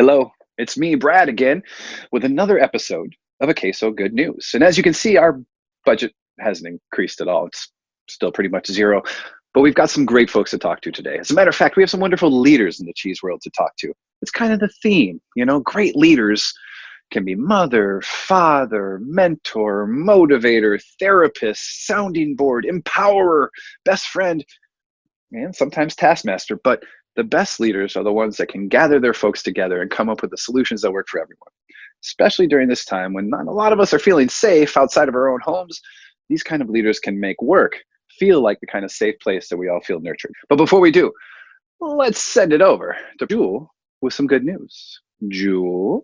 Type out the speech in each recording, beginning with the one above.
Hello, it's me, Brad, again, with another episode of A Queso Good News. And as you can see, our budget hasn't increased at all. It's still pretty much zero, but we've got some great folks to talk to today. As a matter of fact, we have some wonderful leaders in the cheese world to talk to. It's kind of the theme, great leaders can be mother, father, mentor, motivator, therapist, sounding board, empowerer, best friend, and sometimes taskmaster. But the best leaders are the ones that can gather their folks together and come up with the solutions that work for everyone. Especially during this time when not a lot of us are feeling safe outside of our own homes, these kind of leaders can make work feel like the kind of safe place that we all feel nurtured. But before we do, let's send it over to Juhl with some good news. Juhl?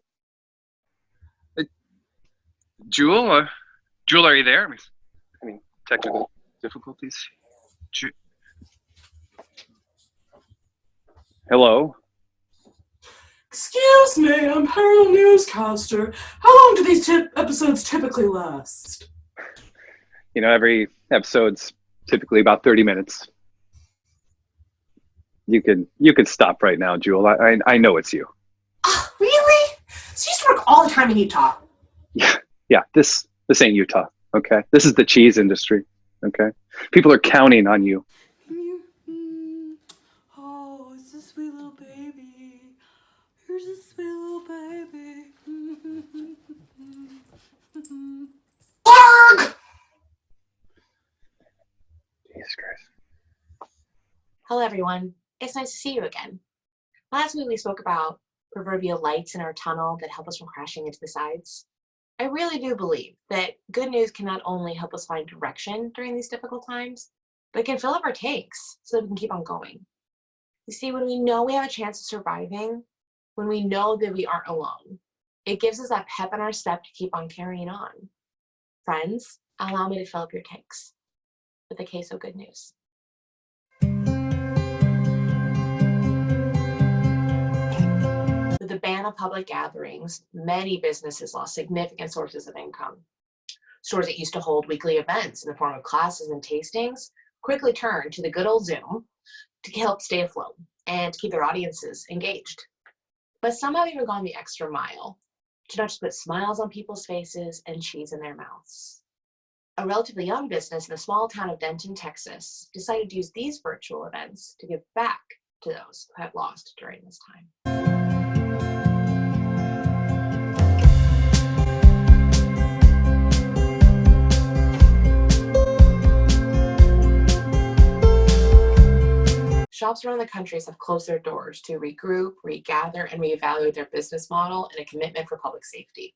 Juhl, are you there? Any technical difficulties? Hello? Excuse me, I'm Harold Newscaster. How long do these episodes typically last? Every episode's typically about 30 minutes. You can stop right now, Juhl. I know it's you. Really? So you used to work all the time in Utah? Yeah. This ain't Utah, okay? This is the cheese industry, okay? People are counting on you. Oh, it's a sweet little baby. Here's a sweet little baby. Arg! Jesus Christ. Hello, everyone. It's nice to see you again. Last week we spoke about proverbial lights in our tunnel that help us from crashing into the sides. I really do believe that good news can not only help us find direction during these difficult times, but it can fill up our tanks so that we can keep on going. You see, when we know we have a chance of surviving, when we know that we aren't alone, it gives us that pep in our step to keep on carrying on. Friends, allow me to fill up your tanks with the Queso Good News. With the ban of public gatherings, many businesses lost significant sources of income. Stores that used to hold weekly events in the form of classes and tastings quickly turned to the good old Zoom to help stay afloat and to keep their audiences engaged. But some have even gone the extra mile to not just put smiles on people's faces and cheese in their mouths. A relatively young business in the small town of Denton, Texas, decided to use these virtual events to give back to those who had lost during this time. Shops around the country have closed their doors to regroup, regather, and reevaluate their business model and a commitment for public safety.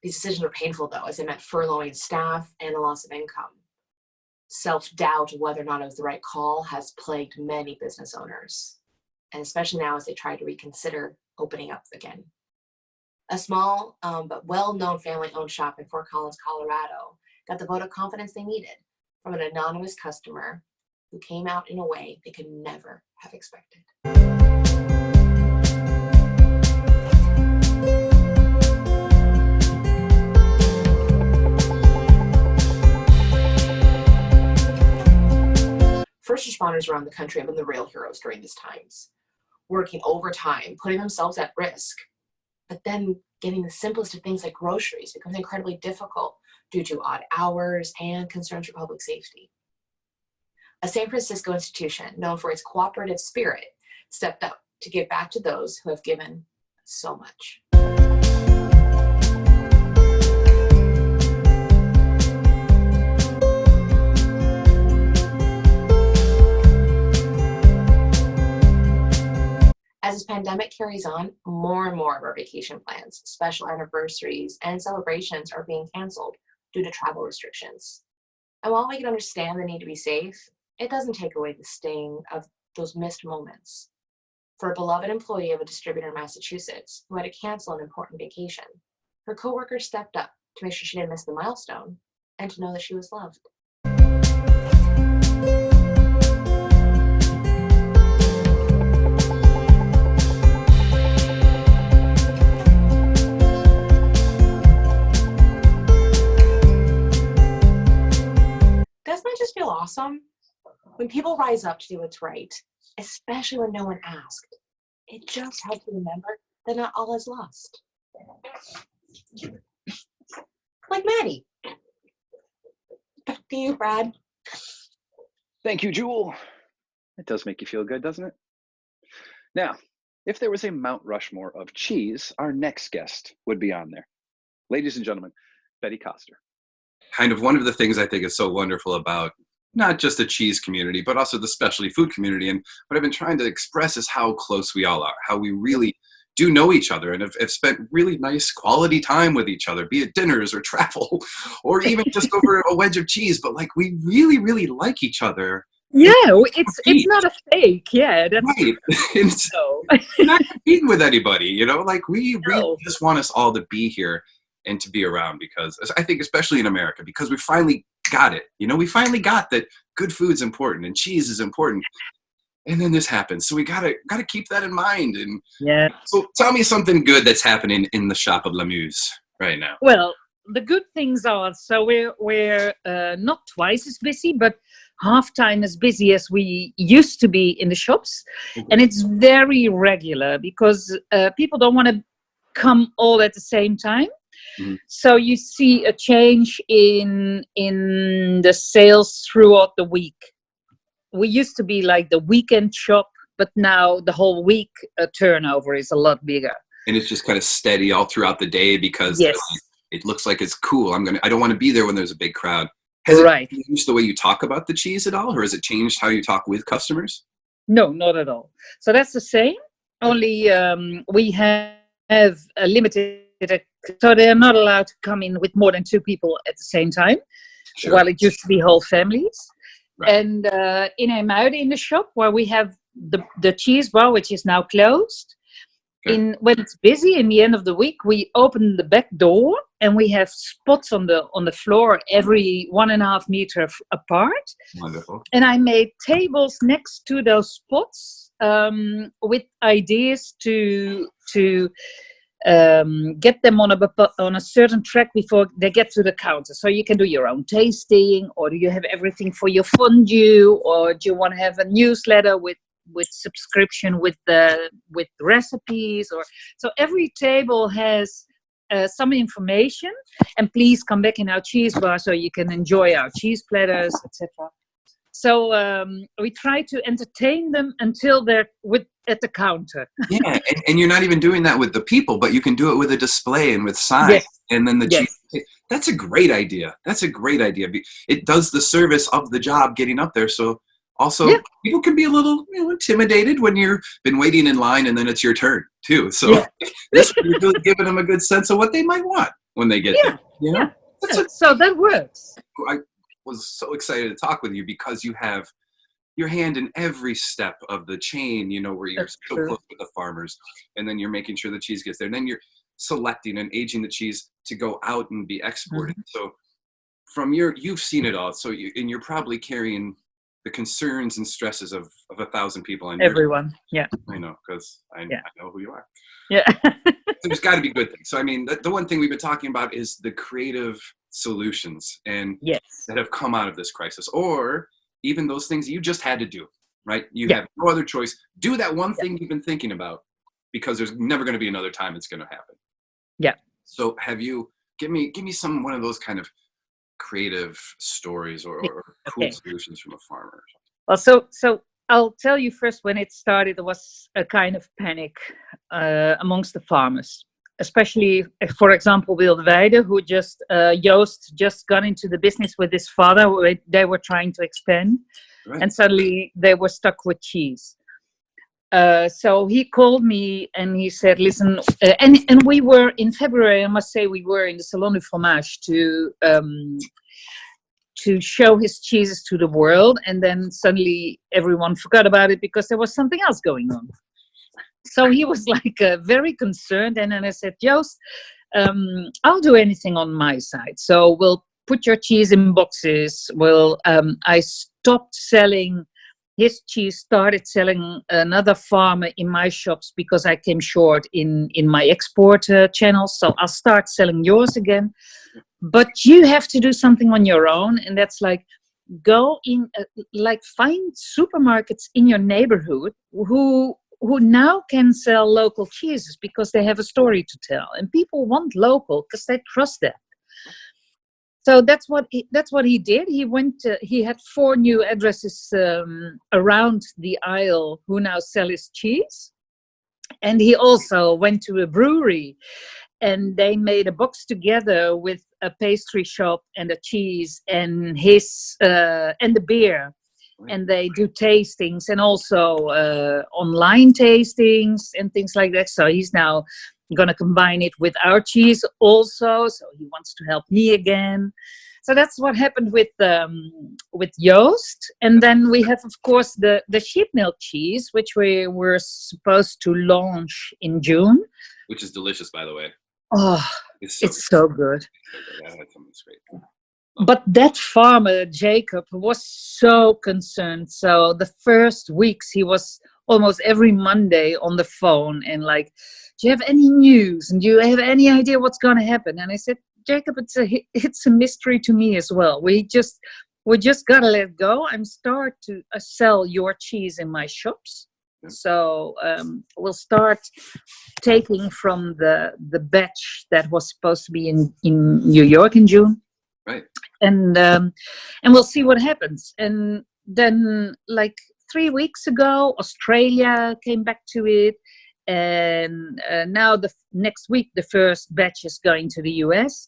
These decisions were painful, though, as they meant furloughing staff and a loss of income. Self-doubt of whether or not it was the right call has plagued many business owners, and especially now as they try to reconsider opening up again. A small but well-known family-owned shop in Fort Collins, Colorado, got the vote of confidence they needed from an anonymous customer who came out in a way they could never have expected. First responders around the country have been the real heroes during these times, working overtime, putting themselves at risk, but then getting the simplest of things like groceries becomes incredibly difficult due to odd hours and concerns for public safety. A San Francisco institution known for its cooperative spirit stepped up to give back to those who have given so much. As this pandemic carries on, more and more of our vacation plans, special anniversaries, and celebrations are being canceled due to travel restrictions. And while we can understand the need to be safe, it doesn't take away the sting of those missed moments. For a beloved employee of a distributor in Massachusetts who had to cancel an important vacation, her coworker stepped up to make sure she didn't miss the milestone and to know that she was loved. Doesn't it just feel awesome? When people rise up to do what's right, especially when no one asked, it just helps you remember then not all is lost. Like Maddie. Back to you, Brad. Thank you, Juhl. It does make you feel good, doesn't it? Now, if there was a Mount Rushmore of cheese, our next guest would be on there. Ladies and gentlemen, Betty Coster. Kind of one of the things I think is so wonderful about not just the cheese community, but also the specialty food community. And what I've been trying to express is how close we all are, how we really do know each other and have spent really nice quality time with each other, be it dinners or travel, or even just over a wedge of cheese. But like, we really, really like each other. Yeah, it's not a fake. Yeah, that's right. It's not competing with anybody, you know, like we really just want us all to be here and to be around, because I think especially in America, because we finally got it, you know, we finally got that good food's important and cheese is important. And then this happens. So we gotta keep that in mind. And yeah. So tell me something good that's happening in the shop of Lamuse right now. Well, the good things are, so we're not twice as busy, but half time as busy as we used to be in the shops. Okay. And it's very regular because people don't want to come all at the same time. Mm-hmm. So you see a change in the sales throughout the week. We used to be like the weekend shop, but now the whole week turnover is a lot bigger. And it's just kind of steady all throughout the day because yes. It looks like it's cool. I don't want to be there when there's a big crowd. Has it changed the way you talk about the cheese at all, or has it changed how you talk with customers? No, not at all. So that's the same. Only we have a limited, so they're not allowed to come in with more than 2 people at the same time, Sure. while it used to be whole families. Right. And in Emuiden in the shop where we have the cheese bar, which is now closed, okay. When it's busy in the end of the week, we open the back door and we have spots on the floor every 1.5 meter apart. Wonderful. And I made tables next to those spots with ideas to get them on a certain track before they get to the counter. So you can do your own tasting, or do you have everything for your fondue, or do you want to have a newsletter with subscription with recipes, or so every table has some information. And please come back in our cheese bar so you can enjoy our cheese platters, etc. So we try to entertain them until they're at the counter. Yeah, and you're not even doing that with the people, but you can do it with a display and with signs. Yes. And then the Yes. cheese. That's a great idea. That's a great idea. It does the service of the job getting up there. So also people can be a little intimidated when you've been waiting in line and then it's your turn too. So this you're really giving them a good sense of what they might want when they get there. You know? So that works. I was so excited to talk with you because you have your hand in every step of the chain, you know, where you're so close with the farmers, and then you're making sure the cheese gets there. And then you're selecting and aging the cheese to go out and be exported. Mm-hmm. So from you've seen it all. So you're probably carrying the concerns and stresses of 1,000 people on everyone. Yeah. I know, because I know who you are. Yeah. There's got to be good things. So, I mean, the one thing we've been talking about is the creative solutions and that have come out of this crisis, or even those things you just had to do, right? You have no other choice. Do that one thing you've been thinking about, because there's never going to be another time it's going to happen. Yeah. So give me one of those kind of creative stories or cool solutions from a farmer. Well, so I'll tell you first, when it started, there was a kind of panic amongst the farmers, especially, for example, Wildeweide, who Joost just got into the business with his father. They were trying to expand, and suddenly they were stuck with cheese. So he called me and he said, listen, and we were in February, I must say, we were in the Salon du Fromage to show his cheeses to the world. And then suddenly everyone forgot about it because there was something else going on. So he was like very concerned. And then I said, Joost, I'll do anything on my side. So we'll put your cheese in boxes. I stopped selling his cheese, started selling another farmer in my shops because I came short in my export channels. So I'll start selling yours again. But you have to do something on your own. And that's like, go in, find supermarkets in your neighborhood who who now can sell local cheeses because they have a story to tell, and people want local because they trust that. So that's what he did. He had 4 new addresses around the aisle who now sell his cheese, and he also went to a brewery, and they made a box together with a pastry shop and a cheese and his and the beer, and they do tastings and also online tastings and things like that. So he's now going to combine it with our cheese also, so he wants to help me again. So that's what happened with Joost. And then we have, of course, the sheep milk cheese, which we were supposed to launch in June. Which is delicious, by the way. Oh, it's so good. I had some. It's great. But that farmer, Jacob, was so concerned. So the first weeks, he was almost every Monday on the phone and like, do you have any news? And do you have any idea what's going to happen? And I said, Jacob, it's a mystery to me as well. We just got to let go. I'm start to sell your cheese in my shops. Yeah. So we'll start taking from the batch that was supposed to be in New York in June. Right. And we'll see what happens. And then like 3 weeks ago, Australia came back to it. And now next week, the first batch is going to the US.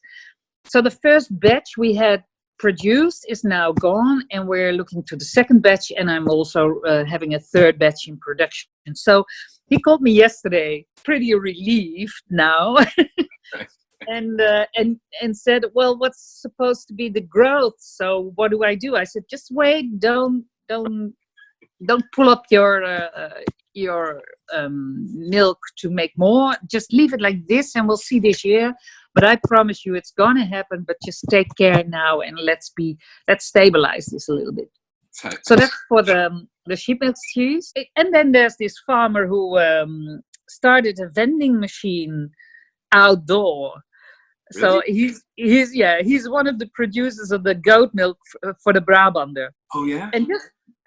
So the first batch we had produced is now gone, and we're looking to the second batch, and I'm also having a third batch in production. So he called me yesterday, pretty relieved now. And said, well, what's supposed to be the growth? So what do I do? I said, just wait, don't pull up your milk to make more. Just leave it like this, and we'll see this year. But I promise you, it's gonna happen. But just take care now, and let's stabilize this a little bit. So that's for the sheep milk cheese. And then there's this farmer who started a vending machine outdoor. Really? So he's one of the producers of the goat milk for the Brabander. Oh yeah.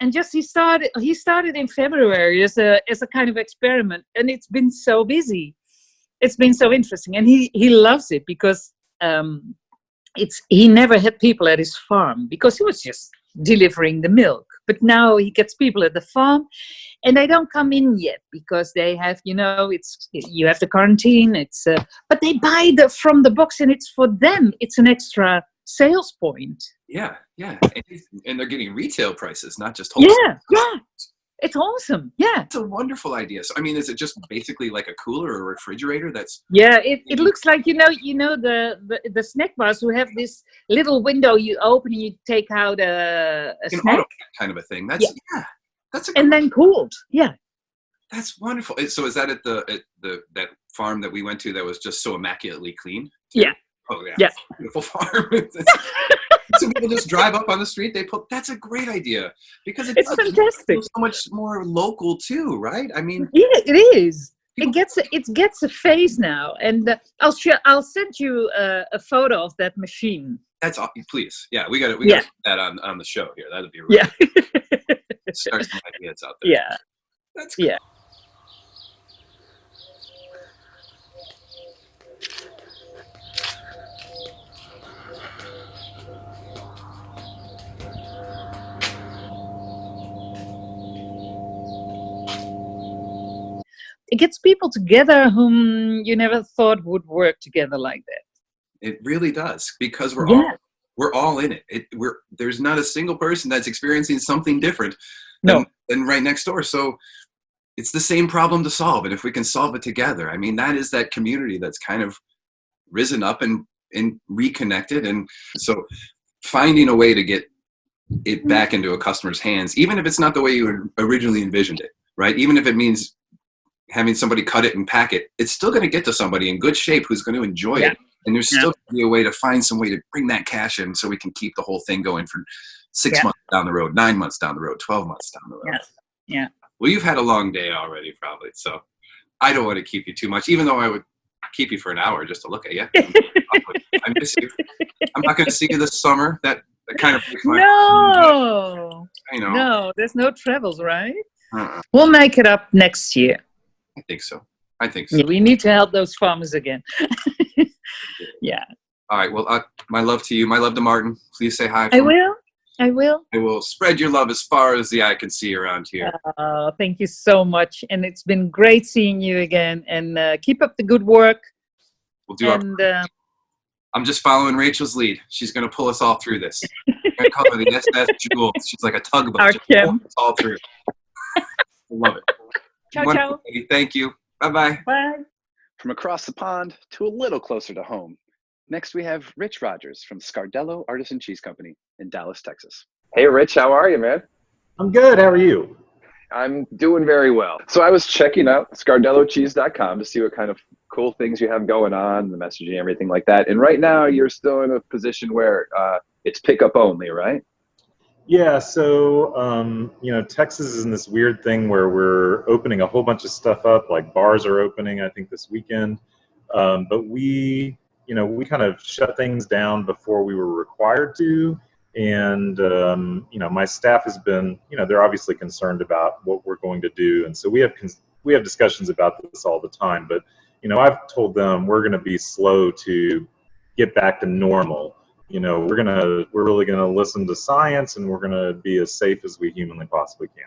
And just he started in February as a kind of experiment, and it's been so busy. It's been so interesting, and he loves it because he never had people at his farm because he was just delivering the milk. But now he gets people at the farm, and they don't come in yet because they have, you have the quarantine. But they buy from the box, and it's for them. It's an extra sales point. Yeah. And they're getting retail prices, not just wholesale. Yeah. It's awesome. Yeah. It's a wonderful idea. So, I mean, is it just basically like a cooler or a refrigerator? Yeah, it looks like, the snack bars who have this little window you open and you take out a snack. Kind of a thing. And then cooled. Yeah. That's wonderful. So is that at that farm that we went to that was just so immaculately clean? Yeah. Oh yeah. Yeah. Beautiful farm. So people just drive up on the street. That's a great idea because it's fantastic. So much more local too, right? I mean, yeah, it is. It gets a face now, and I'll send you a photo of that machine. That's please. Yeah, we got to put that on the show here. That'd be really start some ideas out there. Yeah, that's cool. Yeah. It gets people together whom you never thought would work together like that. It really does, because we're all in it. There's not a single person that's experiencing something different than right next door. So it's the same problem to solve. And if we can solve it together, I mean, that is that community that's kind of risen up and reconnected. And so finding a way to get it back into a customer's hands, even if it's not the way you originally envisioned it, right? Even if it means having somebody cut it and pack it, it's still going to get to somebody in good shape who's going to enjoy it. And there's still going to be a way to find some way to bring that cash in so we can keep the whole thing going for 6 months down the road, 9 months down the road, 12 months down the road. Yeah. Well, you've had a long day already probably, so I don't want to keep you too much, even though I would keep you for an hour just to look at you. I miss you. I'm not going to see you this summer. That kind of breaks my No, there's no travels, right? We'll make it up next year. I think so. I think so. Yeah, we need to help those farmers again. Yeah. All right. Well, my love to you. My love to Martin. Please say hi. I will. I will Spread your love as far as the eye can see around here. Thank you so much. And it's been great seeing you again. And keep up the good work. We'll do I'm just following Rachel's lead. She's going to pull us all through this. We're going to call her the SS Juhl. She's like a tugboat. Our Just Kim. pulling us all through. I love it. Ciao, Wonderful, ciao. lady. Thank you. Bye-bye. Bye. From across the pond to a little closer to home. Next, we have Rich Rogers from Scardello Artisan Cheese Company in Dallas, Texas. Hey, Rich, how are you, man? I'm good. How are you? I'm doing very well. So I was checking out scardellocheese.com to see what kind of cool things you have going on, the messaging, everything like that. And right now, you're still in a position where it's pickup only, right? Yeah. So, Texas is in this weird thing where we're opening a whole bunch of stuff up. Like bars are opening, I think, this weekend. But we kind of shut things down before we were required to. And, my staff has been, they're obviously concerned about what we're going to do. And so we have discussions about this all the time. But, I've told them we're going to be slow to get back to normal. We're really going to listen to science, and we're going to be as safe as we humanly possibly can.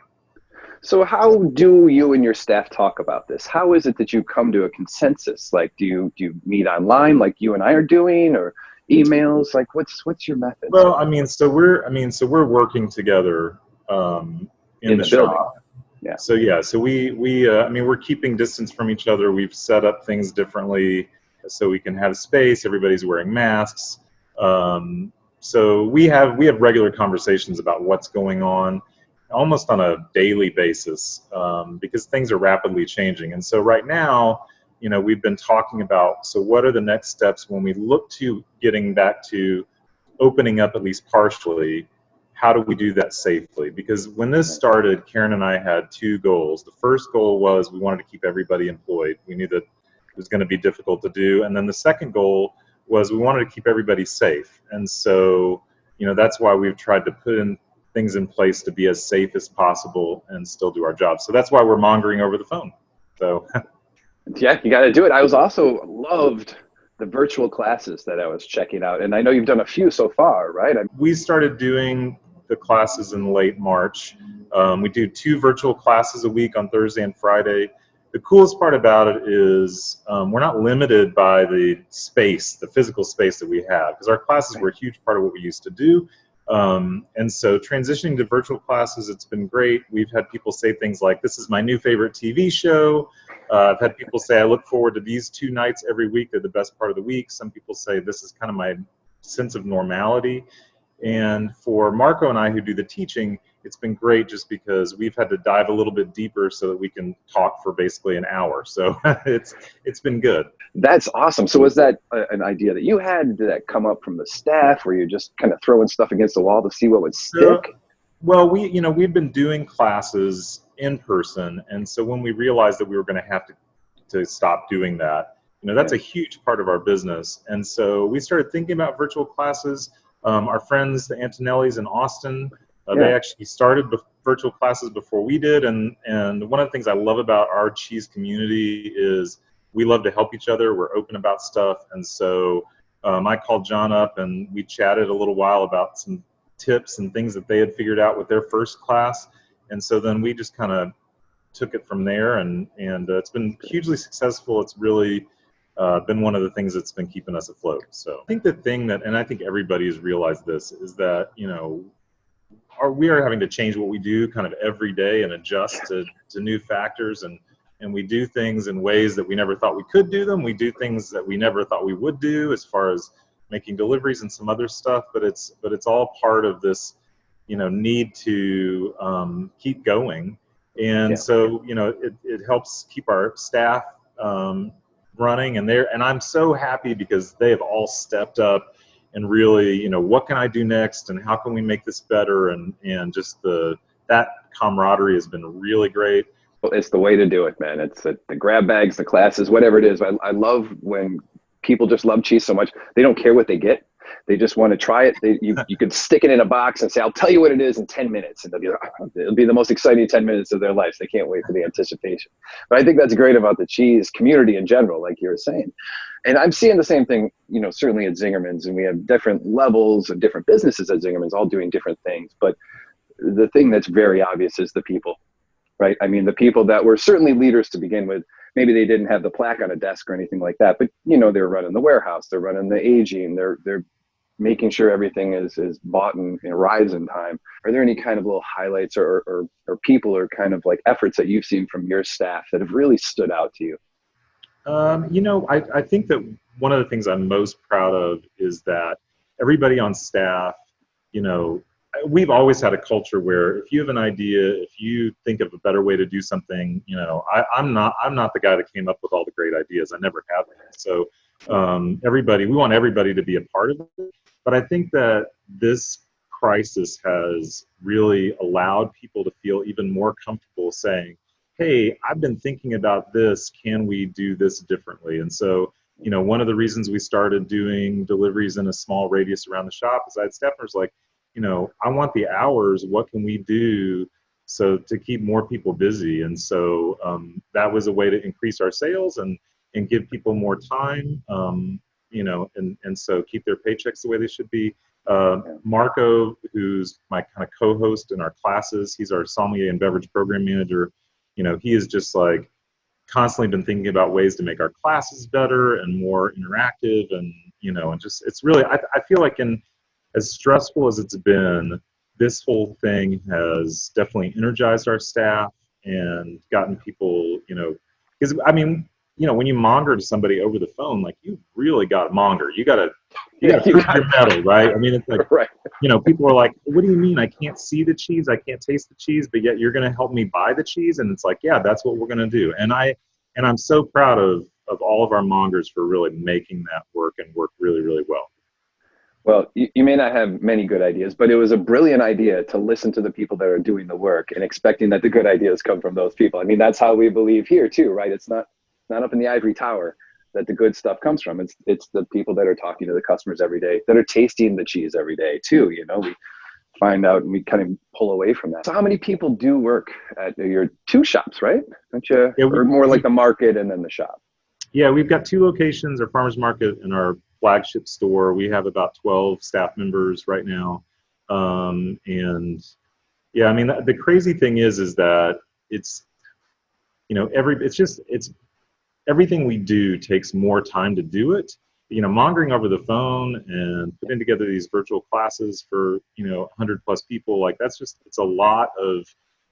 So how do you and your staff talk about this? How is it that you come to a consensus? Like, do you meet online like you and I are doing, or emails? Like, what's your method? Well, we're working together in the building. shop. Yeah. So we're keeping distance from each other. We've set up things differently so we can have space. Everybody's wearing masks. So we have regular conversations about what's going on, almost on a daily basis, because things are rapidly changing. And so right now, we've been talking about, so what are the next steps when we look to getting back to opening up at least partially? How do we do that safely? Because when this started, Karen and I had two goals. The first goal was we wanted to keep everybody employed. We knew that it was going to be difficult to do. And then the second goal was we wanted to keep everybody safe. And so, that's why we've tried to put in things in place to be as safe as possible and still do our job. So that's why we're mongering over the phone. So yeah, you got to do it. I was also loved the virtual classes that I was checking out. And I know you've done a few so far, right? We started doing the classes in late March. We do 2 virtual classes a week on Thursday and Friday. The coolest part about it is we're not limited by the space, the physical space that we have, because our classes were a huge part of what we used to do. And so transitioning to virtual classes, it's been great. We've had people say things like, this is my new favorite TV show. I've had people say, I look forward to these 2 nights every week. They're the best part of the week. Some people say this is kind of my sense of normality. And for Marco and I, who do the teaching, it's been great just because we've had to dive a little bit deeper so that we can talk for basically an hour. So it's been good. That's awesome. So was that an idea that you had? Did that come up from the staff? Were you just kind of throwing stuff against the wall to see what would stick? Well, we've been doing classes in person. And so when we realized that we were going to have to stop doing that, that's a huge part of our business. And so we started thinking about virtual classes. Our friends, the Antonellis in Austin, they actually started virtual classes before we did. And one of the things I love about our cheese community is we love to help each other. We're open about stuff. And so I called John up and we chatted a little while about some tips and things that they had figured out with their first class. And so then we just kind of took it from there. And it's been hugely successful. It's really been one of the things that's been keeping us afloat. So I think the thing that, and I think everybody has realized this, is that, we are having to change what we do kind of every day and adjust to new factors. And we do things in ways that we never thought we could do them. We do things that we never thought we would do as far as making deliveries and some other stuff. But it's all part of this, need to keep going. And so, it helps keep our staff running, and I'm so happy because they have all stepped up and really, what can I do next and how can we make this better, and just that camaraderie has been really great. It's the way to do it, man. It's the grab bags, the classes, whatever it is. I love when people just love cheese so much they don't care what they get. They just want to try it. You could stick it in a box and say, I'll tell you what it is in 10 minutes. And it'll be the most exciting 10 minutes of their lives. They can't wait for the anticipation. But I think that's great about the cheese community in general, like you were saying. And I'm seeing the same thing, certainly at Zingerman's, and we have different levels of different businesses at Zingerman's all doing different things. But the thing that's very obvious is the people, right? I mean, the people that were certainly leaders to begin with. Maybe they didn't have the plaque on a desk or anything like that, but they're running the warehouse, they're running the aging, they're making sure everything is bought and arrives in time. Are there any kind of little highlights or people or kind of like efforts that you've seen from your staff that have really stood out to you? I think that one of the things I'm most proud of is that everybody on staff, we've always had a culture where if you have an idea, if you think of a better way to do something, I'm not the guy that came up with all the great ideas. I never have been. So we want everybody to be a part of it. But I think that this crisis has really allowed people to feel even more comfortable saying, hey, I've been thinking about this. Can we do this differently? And so, one of the reasons we started doing deliveries in a small radius around the shop is I had staffers like, I want the hours. What can we do to keep more people busy? And so that was a way to increase our sales and give people more time, and so keep their paychecks the way they should be. Marco, who's my kind of co-host in our classes, he's our sommelier and beverage program manager. He is just like constantly been thinking about ways to make our classes better and more interactive, and it's really I feel like as stressful as it's been, this whole thing has definitely energized our staff and gotten people, because when you monger to somebody over the phone, like you really got to monger. You got to prove your mettle, right? I mean, it's like, right. People are like, what do you mean? I can't see the cheese. I can't taste the cheese, but yet you're going to help me buy the cheese. And it's like, yeah, that's what we're going to do. And I'm so proud of all of our mongers for really making that work and work really, really well. Well, you may not have many good ideas, but it was a brilliant idea to listen to the people that are doing the work and expecting that the good ideas come from those people. I mean, that's how we believe here too, right? It's not up in the ivory tower that the good stuff comes from. It's the people that are talking to the customers every day, that are tasting the cheese every day too. We find out and we kind of pull away from that. So how many people do work at your two shops, right? Don't you? Yeah, or more like the market and then the shop? Yeah, we've got two locations, our farmers market and our flagship store. We have about 12 staff members right now. And yeah, I mean, the crazy thing is that it's, everything we do takes more time to do it. Mongering over the phone and putting together these virtual classes for, 100 plus people, like it's a lot of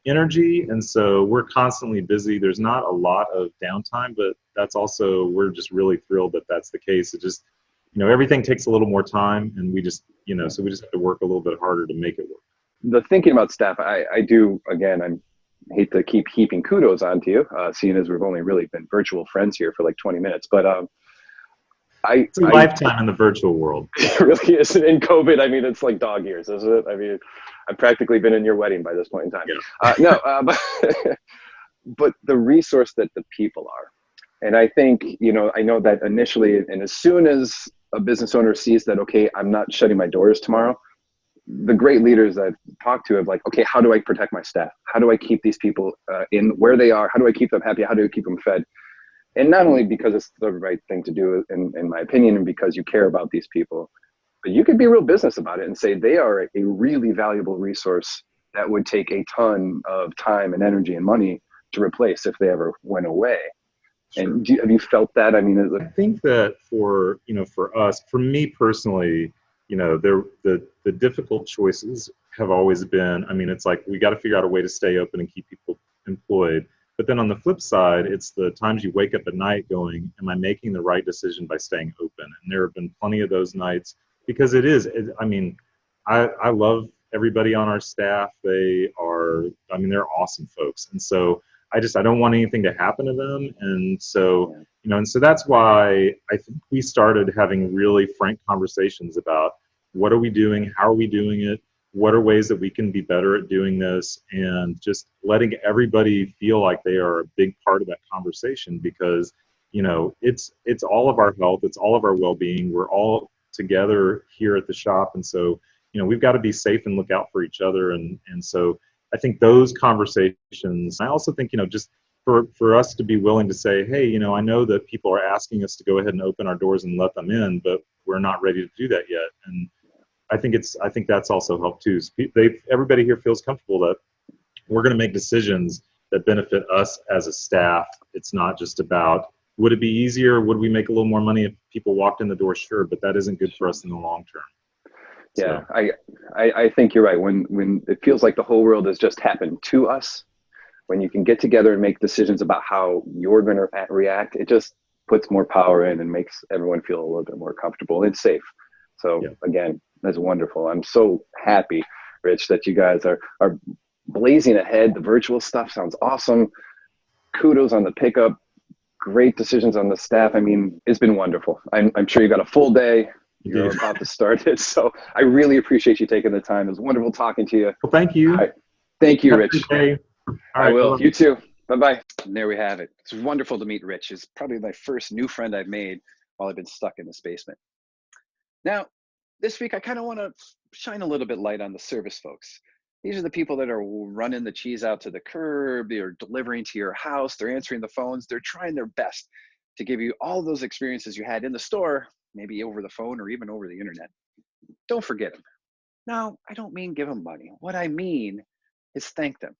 energy. And so we're constantly busy. There's not a lot of downtime, but we're just really thrilled that that's the case. It just, everything takes a little more time, and we just, so we just have to work a little bit harder to make it work. The thinking about staff, I do, again, I hate to keep heaping kudos onto you, seeing as we've only really been virtual friends here for like 20 minutes, but it's a lifetime in the virtual world. It really is. In COVID, I mean, it's like dog years, isn't it? I mean, I've practically been in your wedding by this point in time. Yeah. But the resource that the people are. And I think, I know that initially, and as soon as a business owner sees that, okay, I'm not shutting my doors tomorrow, the great leaders I've talked to have like, okay, how do I protect my staff? How do I keep these people in where they are? How do I keep them happy? How do I keep them fed? And not only because it's the right thing to do, in my opinion, and because you care about these people, but you could be real business about it and say they are a really valuable resource that would take a ton of time and energy and money to replace if they ever went away. Sure. And have you felt that? I mean, I think that for us, for me personally, the difficult choices have always been, I mean, it's like we got to figure out a way to stay open and keep people employed. But then on the flip side, it's the times you wake up at night going, am I making the right decision by staying open? And there have been plenty of those nights, because I love everybody on our staff. They're awesome folks. And so I don't want anything to happen to them. And so, and so that's why I think we started having really frank conversations about what are we doing? How are we doing it? What are ways that we can be better at doing this? And just letting everybody feel like they are a big part of that conversation, because, it's all of our health. It's all of our well-being. We're all together here at the shop. And so, we've got to be safe and look out for each other. And so I think those conversations, I also think, just for us to be willing to say, hey, I know that people are asking us to go ahead and open our doors and let them in, but we're not ready to do that yet. And I think that's also helped too. Everybody here feels comfortable that we're going to make decisions that benefit us as a staff. It's not just about, would it be easier? Would we make a little more money if people walked in the door? Sure, but that isn't good for us in the long term. Yeah, so. I think you're right. When it feels like the whole world has just happened to us, when you can get together and make decisions about how you're going to react, it just puts more power in and makes everyone feel a little bit more comfortable and safe. So again, that's wonderful. I'm so happy, Rich, that you guys are blazing ahead. The virtual stuff sounds awesome. Kudos on the pickup. Great decisions on the staff. I mean, it's been wonderful. I'm sure you got a full day. You're about to start it. So I really appreciate you taking the time. It was wonderful talking to you. Well, thank you. Right. Thank you, Rich. All I will. You too. Bye-bye. And there we have it. It's wonderful to meet Rich. He's probably my first new friend I've made while I've been stuck in this basement. Now, this week, I kind of want to shine a little bit light on the service folks. These are the people that are running the cheese out to the curb. They're delivering to your house. They're answering the phones. They're trying their best to give you all those experiences you had in the store, maybe over the phone or even over the internet. Don't forget them. Now, I don't mean give them money. What I mean is thank them,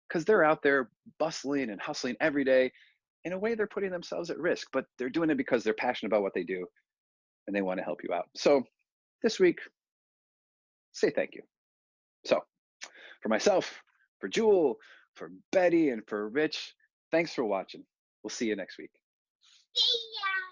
because they're out there bustling and hustling every day. In a way, they're putting themselves at risk, but they're doing it because they're passionate about what they do and they want to help you out. So this week, say thank you. So for myself, for Juhl, for Betty, and for Rich, thanks for watching. We'll see you next week. See ya.